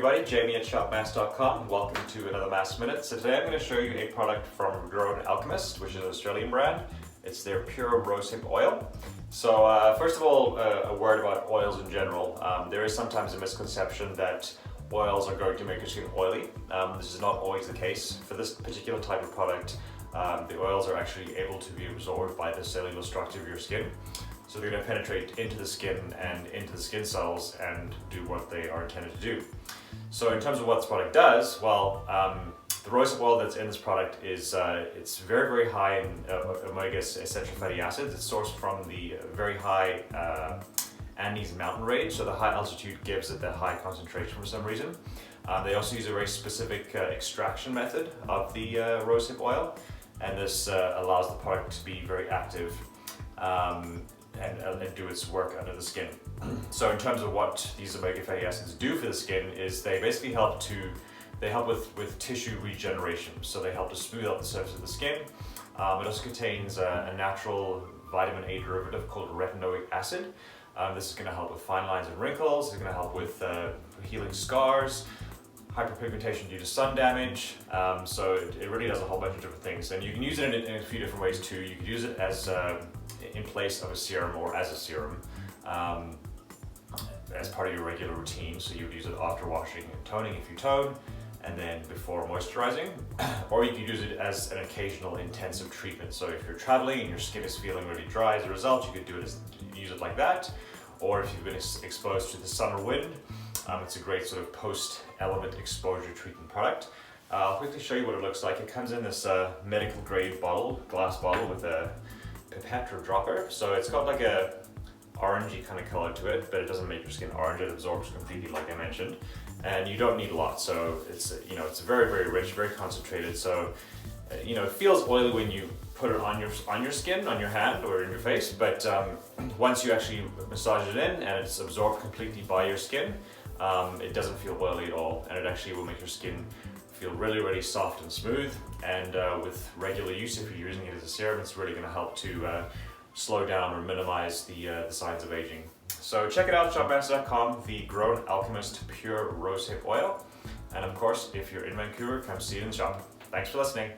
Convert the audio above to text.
everybody, Jamie at shopmask.com. Welcome to another MASC Minute. So today I'm going to show you a product from Alchemist, which is an Australian brand. It's their pure rosehip oil. So first of all, a word about oils in general. There is sometimes a misconception that oils are going to make your skin oily. This is not always the case. For this particular type of product, the oils are actually able to be absorbed by the cellular structure of your skin. So they're going to penetrate into the skin and into the skin cells and do what they are intended to do. So in terms of what this product does, well, the rosehip oil that's in this product is it's very, very high in omega essential fatty acids. It's sourced from the very high Andes mountain range, so the high altitude gives it that high concentration for some reason. They also use a very specific extraction method of the rosehip oil, and this allows the product to be very active and do its work under the skin. So in terms of what these omega fatty acids do for the skin is they basically help with tissue regeneration. So they help to smooth out the surface of the skin. It also contains a natural vitamin A derivative called retinoic acid. This is going to help with fine lines and wrinkles. It's going to help with healing scars, hyperpigmentation due to sun damage. So it really does a whole bunch of different things. And you can use it in a few different ways too. You can use it as in place of a serum or as a serum as part of your regular routine. So you would use it after washing and toning if you tone, and then before moisturizing. Or you could use it as an occasional intensive treatment. So if you're traveling and your skin is feeling really dry as a result, you could use it like that. Or if you've been exposed to the sun or wind, it's a great sort of post-element exposure treatment product. I'll quickly show you what it looks like. It comes in this medical grade bottle, glass bottle with a pipette or dropper. So it's got like a orangey kind of color to it, but it doesn't make your skin orange. It absorbs completely, like I mentioned, and you don't need a lot. So it's it's very, very rich, very concentrated. So it feels oily when you put it on your skin, on your hand or in your face, but once you actually massage it in and it's absorbed completely by your skin, it doesn't feel oily at all, and it actually will make your skin feel really, really soft and smooth. And with regular use, if you're using it as a serum, it's really going to help to slow down or minimize the signs of aging. So check it out, shopmask.com, the Grown Alchemist Pure Rosehip Oil. And of course, if you're in Vancouver, come see it in the shop. Thanks for listening.